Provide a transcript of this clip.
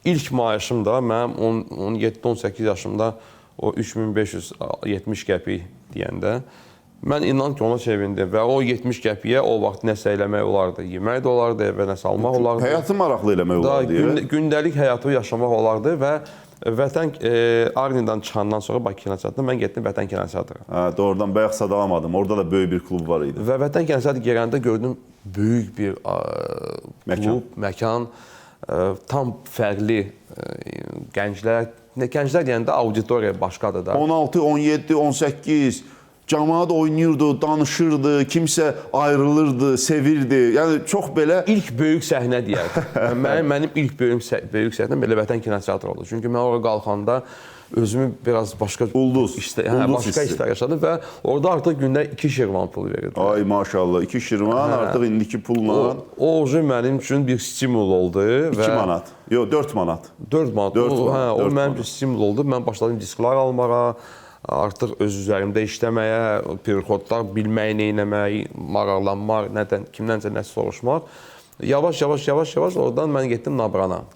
ilk maaşım da mənim 17-18 yaşımda o 3570 qəpik deyəndə mən inan ki, ona sevindim və o 70 qəpiyə o vaxt nəsə eləmək olardı. Yemək də olardı, evə nəsə almaq olardı. Həyatı maraqlı eləmək olardı. Gündəlik həyatı yaşamaq olardı və Vətən Arnidən çıxandan sonra Bakı Kinoteatrına mən getdim Vətən Kinoteatrına. Doğrudan bayaq sadalamadım. Orada da böyük bir klub var idi. Və Vətən Kinoteatrına gələndə gördüm böyük bir klub, məkan, tam fərqli gənclər deyəndə auditoriya başqadır da. 16, 17, 18 cəmaət oynayırdı, danışırdı, kimsə ayrılırdı, sevirdi. Yəni çox belə İlk böyük səhnə deyək. Mənim ilk böyük səhnəm belə Vətən Kinoteatrı oldu. Çünki mən oraya qalxanda özümü biraz başqa başqa hisslər yaşadım və orada artıq gündə 2 şirvan pul verirdi. Ay maşallah, 2 şirvan artıq indiki pulla. O mənim üçün bir stimul oldu. 2 manat, yox 4 manat. 4 manat. O mənim üçün stimul oldu. Mən başladım disklar almağa. Artıq öz üzərimdə işləməyə, periodlar bilmək, neynəmək, maraqlanmaq, kimdənsə nəsə soruşmaq. Yavaş-yavaş oradan mən getdim Nabrana.